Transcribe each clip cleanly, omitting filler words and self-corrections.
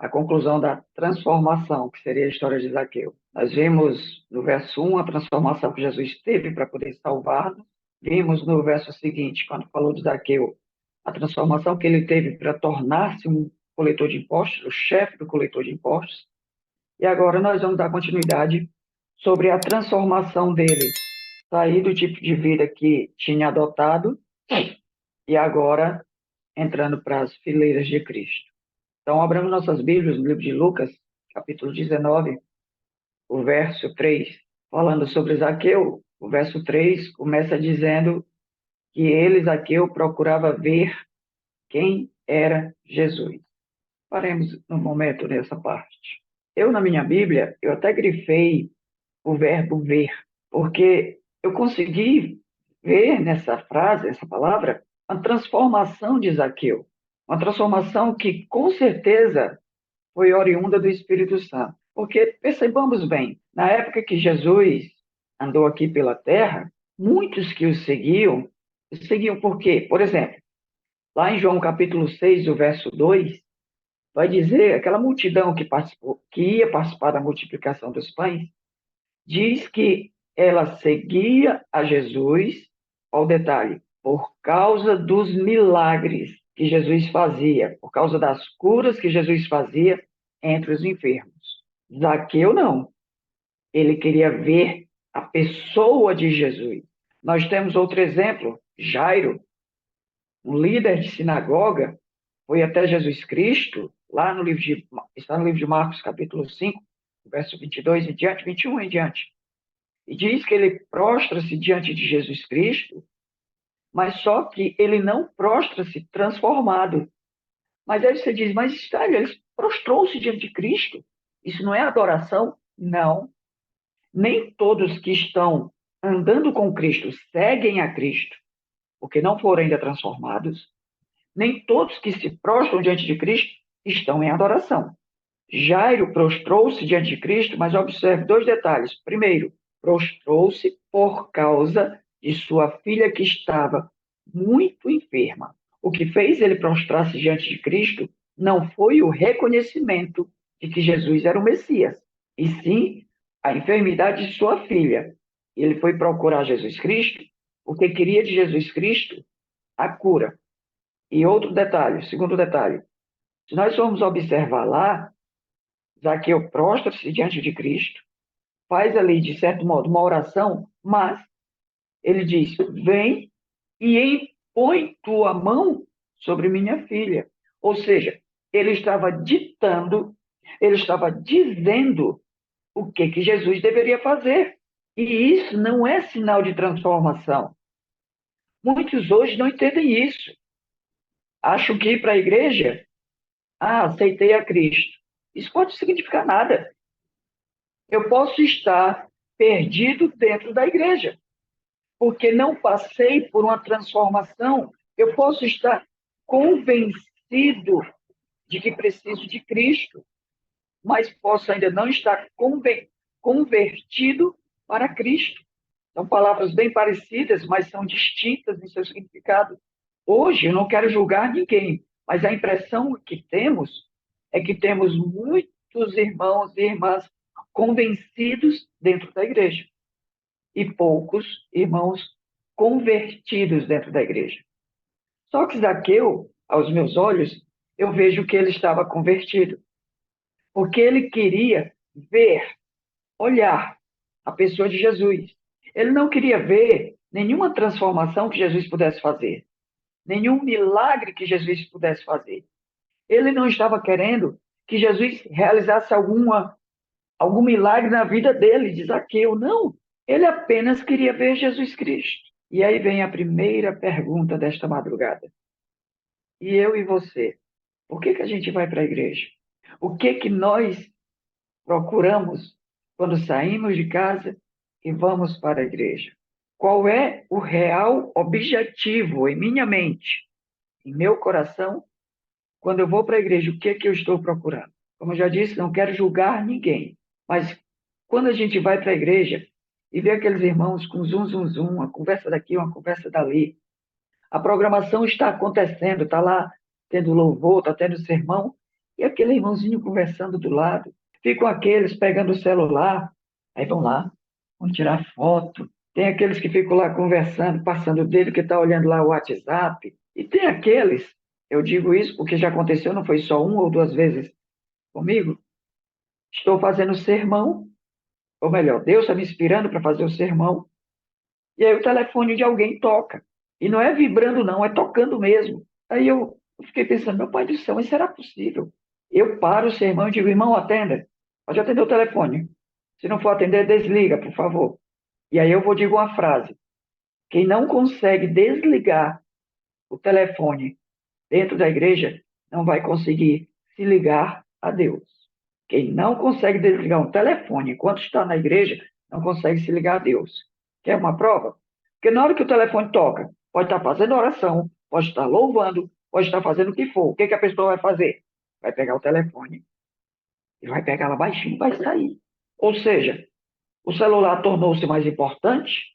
a conclusão da transformação, que seria a história de Zaqueu. Nós vimos no verso 1 a transformação que Jesus teve para poder salvar-nos. Vimos no verso seguinte, quando falou de Zaqueu, a transformação que ele teve para tornar-se um coletor de impostos, o chefe do coletor de impostos. E agora nós vamos dar continuidade sobre a transformação dele, sair do tipo de vida que tinha adotado e agora entrando para as fileiras de Cristo. Então, abramos nossas Bíblias no livro de Lucas, capítulo 19, o verso 3, falando sobre Zaqueu. O verso 3 começa dizendo que ele, Zaqueu, procurava ver quem era Jesus. Paremos um momento nessa parte. Eu, na minha Bíblia, eu até grifei o verbo ver, porque eu consegui ver nessa frase, essa palavra, a transformação de Zaqueu. Uma transformação que, com certeza, foi oriunda do Espírito Santo. Porque, percebamos bem, na época que Jesus andou aqui pela terra, muitos que o seguiam por quê? Por exemplo, lá em João capítulo 6, o verso 2, vai dizer, aquela multidão que ia participar da multiplicação dos pães, diz que ela seguia a Jesus, ao detalhe, por causa dos milagres que Jesus fazia, por causa das curas que Jesus fazia entre os enfermos. Zaqueu não. Ele queria ver a pessoa de Jesus. Nós temos outro exemplo, Jairo, um líder de sinagoga, foi até Jesus Cristo, lá no livro está no livro de Marcos, capítulo 5, verso 22 em diante, 21 em diante. E diz que ele prostra-se diante de Jesus Cristo, mas só que ele não prostra-se transformado. Mas aí você diz, mas estranho, ele prostrou-se diante de Cristo. Isso não é adoração? Não. Nem todos que estão andando com Cristo seguem a Cristo, porque não foram ainda transformados. Nem todos que se prostram diante de Cristo estão em adoração. Jairo prostrou-se diante de Cristo, mas observe dois detalhes. Primeiro, prostrou-se por causa de sua filha que estava muito enferma. O que fez ele prostrar-se diante de Cristo não foi o reconhecimento de que Jesus era o Messias, e sim a enfermidade de sua filha. Ele foi procurar Jesus Cristo, porque queria de Jesus Cristo a cura. E outro detalhe, segundo detalhe, se nós formos observar lá, Zaqueu prostra-se diante de Cristo, faz ali, de certo modo, uma oração, mas ele diz, vem e impõe tua mão sobre minha filha. Ou seja, ele estava ditando, ele estava dizendo o que Jesus deveria fazer. E isso não é sinal de transformação. Muitos hoje não entendem isso. Acham que ir para a igreja, aceitei a Cristo. Isso pode significar nada. Eu posso estar perdido dentro da igreja, porque não passei por uma transformação. Eu posso estar convencido de que preciso de Cristo, mas posso ainda não estar convertido para Cristo. São palavras bem parecidas, mas são distintas em seu significado. Hoje, eu não quero julgar ninguém, mas a impressão que temos é que temos muitos irmãos e irmãs convencidos dentro da igreja e poucos irmãos convertidos dentro da igreja. Só que Zaqueu, aos meus olhos, eu vejo que ele estava convertido, porque ele queria ver, olhar a pessoa de Jesus. Ele não queria ver nenhuma transformação que Jesus pudesse fazer, nenhum milagre que Jesus pudesse fazer. Ele não estava querendo que Jesus realizasse algum milagre na vida dele, de Zaqueu. Não, ele apenas queria ver Jesus Cristo. E aí vem a primeira pergunta desta madrugada. E eu e você, por que a gente vai para a igreja? O que nós procuramos quando saímos de casa e vamos para a igreja? Qual é o real objetivo em minha mente, em meu coração, quando eu vou para a igreja? O que eu estou procurando? Como eu já disse, não quero julgar ninguém, mas quando a gente vai para a igreja e vê aqueles irmãos com zum, zum, zum, uma conversa daqui, uma conversa dali, a programação está acontecendo, está lá tendo louvor, está tendo sermão, E aquele irmãozinho conversando do lado. Ficam aqueles pegando o celular, aí vão lá, vão tirar foto. Tem aqueles que ficam lá conversando, passando o dedo, que está olhando lá o WhatsApp. E tem aqueles, eu digo isso porque já aconteceu, não foi só uma ou duas vezes comigo. Estou fazendo sermão, ou melhor, Deus está me inspirando para fazer o sermão, e aí o telefone de alguém toca. E não é vibrando, não, é tocando mesmo. Aí eu fiquei pensando, meu pai do céu, mas será possível? Eu paro o sermão e digo, irmão, atenda. Pode atender o telefone. Se não for atender, desliga, por favor. E aí eu vou dizer uma frase. Quem não consegue desligar o telefone dentro da igreja, não vai conseguir se ligar a Deus. Quem não consegue desligar um telefone enquanto está na igreja, não consegue se ligar a Deus. Quer uma prova? Porque na hora que o telefone toca, pode estar fazendo oração, pode estar louvando, pode estar fazendo o que for. O que, que a pessoa vai fazer? Vai pegar o telefone e vai pegar lá baixinho e vai sair. Ou seja, o celular tornou-se mais importante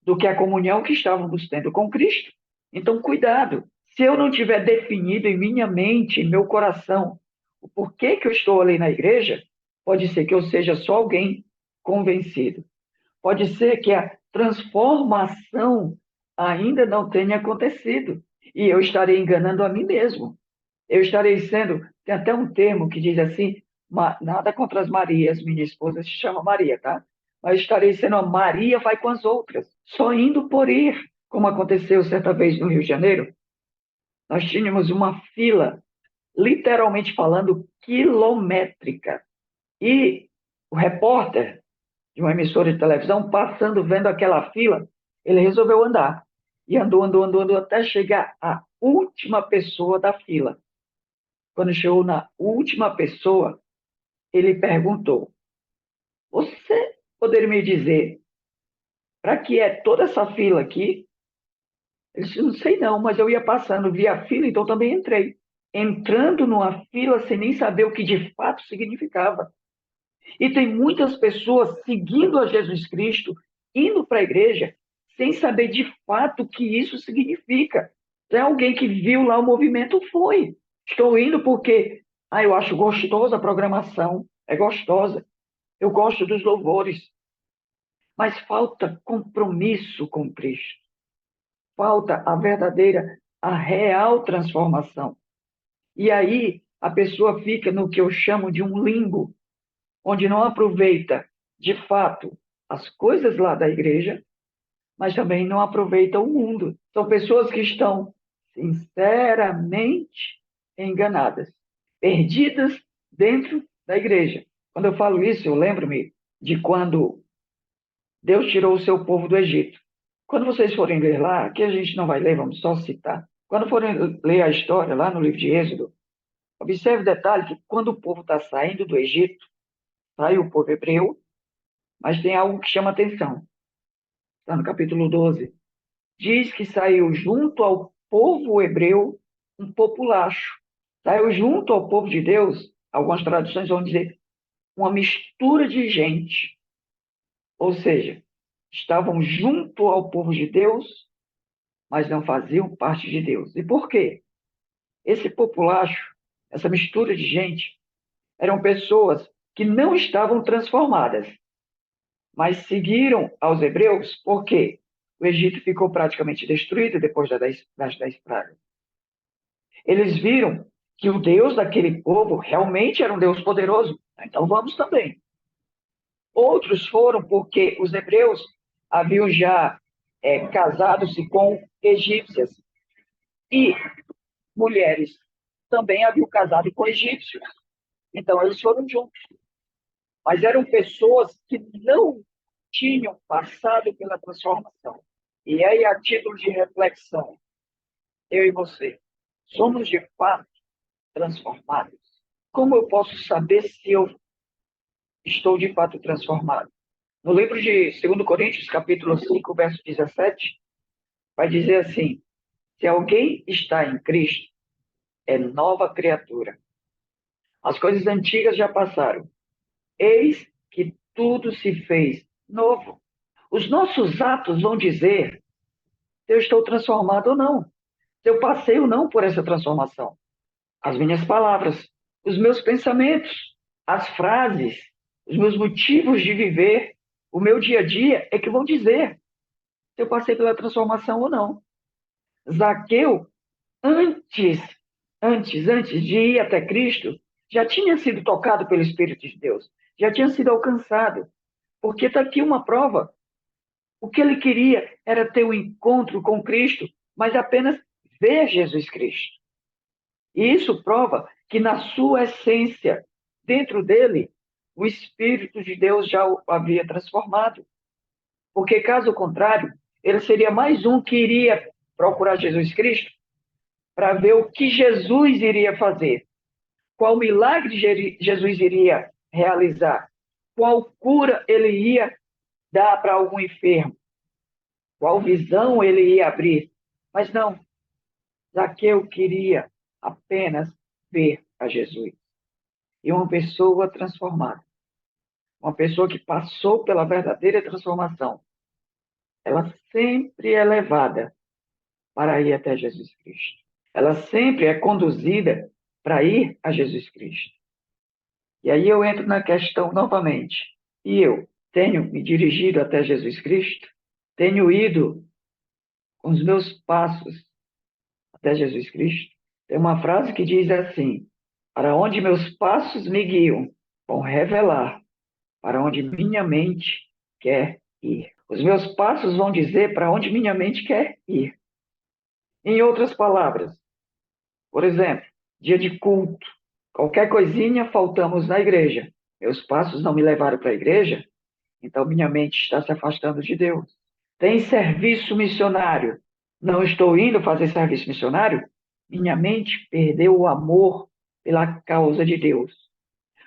do que a comunhão que estávamos tendo com Cristo. Então, cuidado. Se eu não tiver definido em minha mente, em meu coração, o porquê que eu estou ali na igreja, pode ser que eu seja só alguém convencido. Pode ser que a transformação ainda não tenha acontecido. E eu estarei enganando a mim mesmo. Eu estarei sendo. Tem até um termo que diz assim: nada contra as Marias, minha esposa se chama Maria, tá? Mas estarei sendo a Maria vai com as outras, só indo por ir, como aconteceu certa vez no Rio de Janeiro. Nós tínhamos uma fila, literalmente falando, quilométrica. E o repórter de uma emissora de televisão, passando, vendo aquela fila, ele resolveu andar. E andou, andou, andou, andou, até chegar à última pessoa da fila. Quando chegou na última pessoa, ele perguntou: Você poderia me dizer para que é toda essa fila aqui? Ele disse: Não sei não, mas eu ia passando, vi a fila, então também entrei. Entrando numa fila sem nem saber o que de fato significava. E tem muitas pessoas seguindo a Jesus Cristo, indo para a igreja, sem saber de fato o que isso significa. Tem alguém que viu lá o movimento, foi. Estou indo porque eu acho gostosa a programação, é gostosa. Eu gosto dos louvores, mas falta compromisso com Cristo. Falta a verdadeira, a real transformação. E aí a pessoa fica no que eu chamo de um limbo, onde não aproveita, de fato, as coisas lá da igreja, mas também não aproveita o mundo. São pessoas que estão sinceramente enganadas, perdidas dentro da igreja. Quando eu falo isso, eu lembro-me de quando Deus tirou o seu povo do Egito. Quando vocês forem ler lá, aqui a gente não vai ler, vamos só citar. Quando forem ler a história lá no livro de Êxodo, observe o detalhe que quando o povo está saindo do Egito, sai o povo hebreu, mas tem algo que chama atenção. Está no capítulo 12. Diz que saiu junto ao povo hebreu um populacho. Saiu junto ao povo de Deus, algumas traduções vão dizer, uma mistura de gente. Ou seja, estavam junto ao povo de Deus, mas não faziam parte de Deus. E por quê? Esse populacho, essa mistura de gente, eram pessoas que não estavam transformadas, mas seguiram aos hebreus porque o Egito ficou praticamente destruído depois das 10 pragas. Eles viram que o Deus daquele povo realmente era um Deus poderoso, então vamos também. Outros foram porque os hebreus haviam já casado-se com egípcias e mulheres também haviam casado com egípcios. Então eles foram juntos. Mas eram pessoas que não tinham passado pela transformação. E aí, a título de reflexão, eu e você, somos de fato transformados? Como eu posso saber se eu estou de fato transformado? No livro de 2 Coríntios, capítulo 5, verso 17, vai dizer assim: se alguém está em Cristo, é nova criatura. As coisas antigas já passaram. Eis que tudo se fez novo. Os nossos atos vão dizer se eu estou transformado ou não, se eu passei ou não por essa transformação. As minhas palavras os meus pensamentos, as frases, os meus motivos de viver, o meu dia a dia é que vão dizer se eu passei pela transformação ou não. Zaqueu, antes, antes de ir até Cristo, já tinha sido tocado pelo Espírito de Deus, já tinha sido alcançado, porque está aqui uma prova. O que ele queria era ter um encontro com Cristo, mas apenas ver Jesus Cristo. E isso prova que na sua essência, dentro dele, o Espírito de Deus já o havia transformado. Porque, caso contrário, ele seria mais um que iria procurar Jesus Cristo para ver o que Jesus iria fazer, qual milagre Jesus iria realizar, qual cura ele ia dar para algum enfermo, qual visão ele ia abrir. Mas não, Zaqueu queria apenas ver a Jesus. E uma pessoa transformada, uma pessoa que passou pela verdadeira transformação, ela sempre é levada para ir até Jesus Cristo. Ela sempre é conduzida para ir a Jesus Cristo. E aí eu entro na questão novamente. E eu tenho me dirigido até Jesus Cristo? Tenho ido com os meus passos até Jesus Cristo? Tem uma frase que diz assim: para onde meus passos me guiam, vão revelar para onde minha mente quer ir. Os meus passos vão dizer para onde minha mente quer ir. Em outras palavras, por exemplo, dia de culto, qualquer coisinha faltamos na igreja. Meus passos não me levaram para a igreja, então minha mente está se afastando de Deus. Tem serviço missionário, não estou indo fazer serviço missionário, minha mente perdeu o amor pela causa de Deus.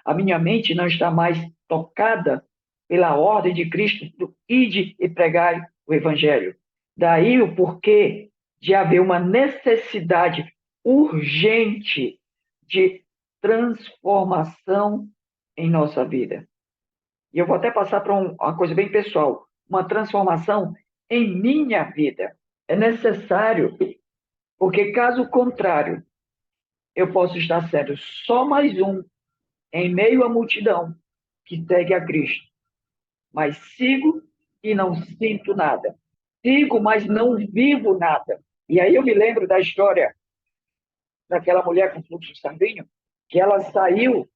A minha mente não está mais tocada pela ordem de Cristo do ide e pregai o evangelho. Daí o porquê de haver uma necessidade urgente de transformação em nossa vida. E eu vou até passar para uma coisa bem pessoal, uma transformação em minha vida. É necessário, porque caso contrário, eu posso estar sendo só mais um em meio à multidão que segue a Cristo, mas sigo e não sinto nada. Sigo, mas não vivo nada. E aí eu me lembro da história daquela mulher com fluxo sanguíneo, que ela saiu,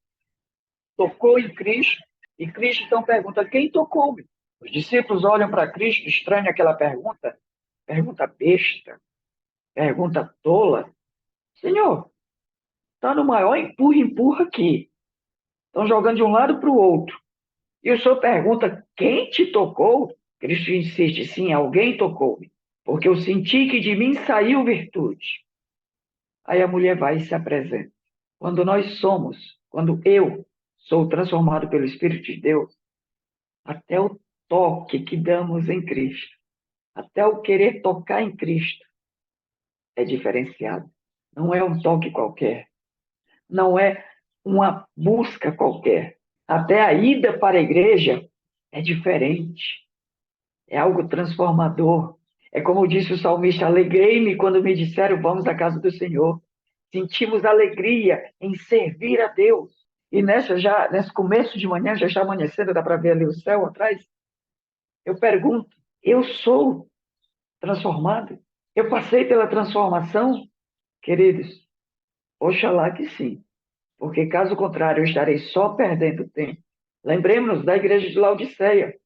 tocou em Cristo, e Cristo então pergunta: quem tocou-me? Os discípulos olham para Cristo, estranha aquela pergunta, pergunta besta, pergunta tola. Senhor, está no maior empurra aqui. Estão jogando de um lado para o outro. E o senhor pergunta: quem te tocou? Cristo insiste: sim, alguém tocou-me, porque eu senti que de mim saiu virtude. Aí a mulher vai e se apresenta. Quando eu sou transformado pelo Espírito de Deus, até o toque que damos em Cristo, até o querer tocar em Cristo, é diferenciado. Não é um toque qualquer, não é uma busca qualquer. Até a ida para a igreja é diferente, é algo transformador. É como disse o salmista: alegrei-me quando me disseram vamos à casa do Senhor. Sentimos alegria em servir a Deus. E nesse começo de manhã, já está amanhecendo, dá para ver ali o céu atrás, eu pergunto: eu sou transformado? Eu passei pela transformação? Queridos, oxalá que sim, porque caso contrário eu estarei só perdendo tempo. Lembremos-nos da igreja de Laodiceia,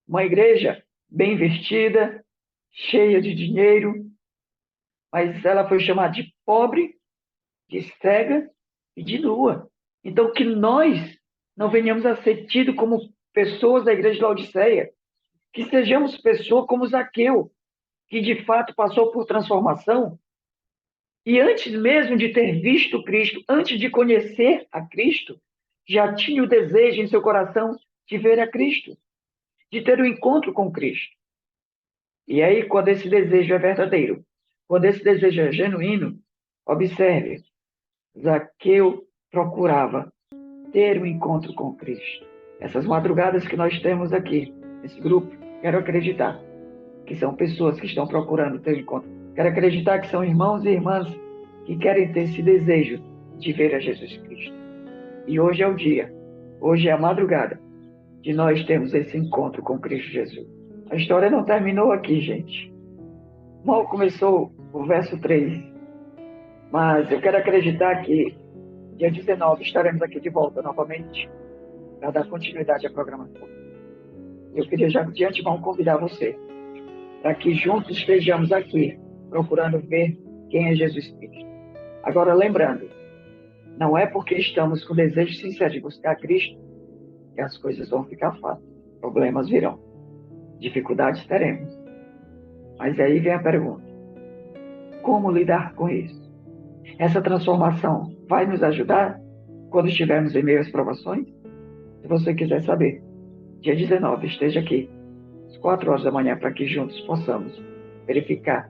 uma igreja bem vestida, cheia de dinheiro, mas ela foi chamada de pobre, de cega e de nua. Então, que nós não venhamos a ser tidos como pessoas da igreja de Laodiceia, que sejamos pessoas como Zaqueu, que de fato passou por transformação e antes mesmo de ter visto Cristo, antes de conhecer a Cristo, já tinha o desejo em seu coração de ver a Cristo, de ter um encontro com Cristo. E aí, quando esse desejo é verdadeiro, quando esse desejo é genuíno, observe, Zaqueu procurava ter um encontro com Cristo. Essas madrugadas que nós temos aqui, nesse grupo, quero acreditar que são pessoas que estão procurando ter um encontro. Quero acreditar que são irmãos e irmãs que querem ter esse desejo de ver a Jesus Cristo. E hoje é o dia, hoje é a madrugada, de nós termos esse encontro com Cristo Jesus. A história não terminou aqui, gente. Mal começou o verso 3, mas eu quero acreditar que dia 19 estaremos aqui de volta novamente para dar continuidade à programação. Eu queria já de antemão convidar você para que juntos estejamos aqui procurando ver quem é Jesus Cristo. Agora, lembrando, não é porque estamos com desejo sincero de buscar Cristo que as coisas vão ficar fáceis. Problemas virão, dificuldades teremos. Mas aí vem a pergunta: como lidar com isso? Essa transformação vai nos ajudar quando estivermos em meio às provações? Se você quiser saber, dia 19, esteja aqui, às 4 horas da manhã, para que juntos possamos verificar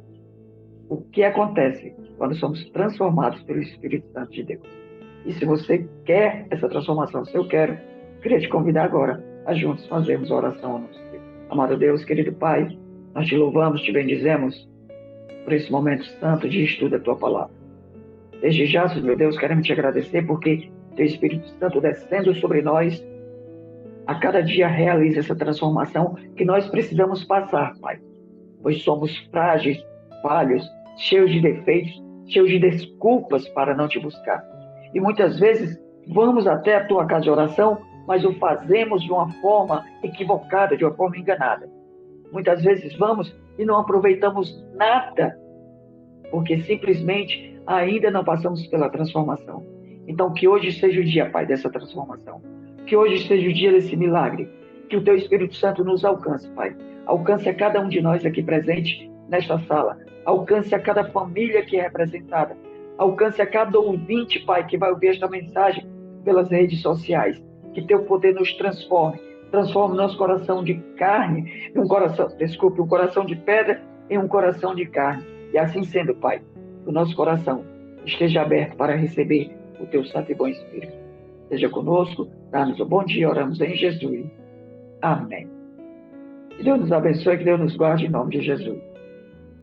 o que acontece quando somos transformados pelo Espírito Santo de Deus. E se você quer essa transformação, se eu queria te convidar agora a juntos fazermos a oração ao nosso Deus. Amado Deus, querido Pai, nós te louvamos, te bendizemos por esse momento santo de estudo da Tua Palavra. Desde já, meu Deus, queremos te agradecer porque Teu Espírito Santo descendo sobre nós, a cada dia realiza essa transformação que nós precisamos passar, Pai. Pois somos frágeis, falhos, cheios de defeitos, cheios de desculpas para não te buscar. E muitas vezes vamos até a Tua casa de oração, mas o fazemos de uma forma equivocada, de uma forma enganada. Muitas vezes vamos e não aproveitamos nada, porque simplesmente ainda não passamos pela transformação. Então, que hoje seja o dia, Pai, dessa transformação. Que hoje seja o dia desse milagre. Que o Teu Espírito Santo nos alcance, Pai. Alcance a cada um de nós aqui presente nesta sala. Alcance a cada família que é representada. Alcance a cada ouvinte, Pai, que vai ouvir esta mensagem pelas redes sociais. Que Teu poder nos transforme. Transforme nosso coração de carne, um coração de pedra em um coração de carne. E assim sendo, Pai, o nosso coração esteja aberto para receber o Teu Santo e bom Espírito. Seja conosco, dá-nos um bom dia, oramos em Jesus. Amém. Que Deus nos abençoe, que Deus nos guarde em nome de Jesus.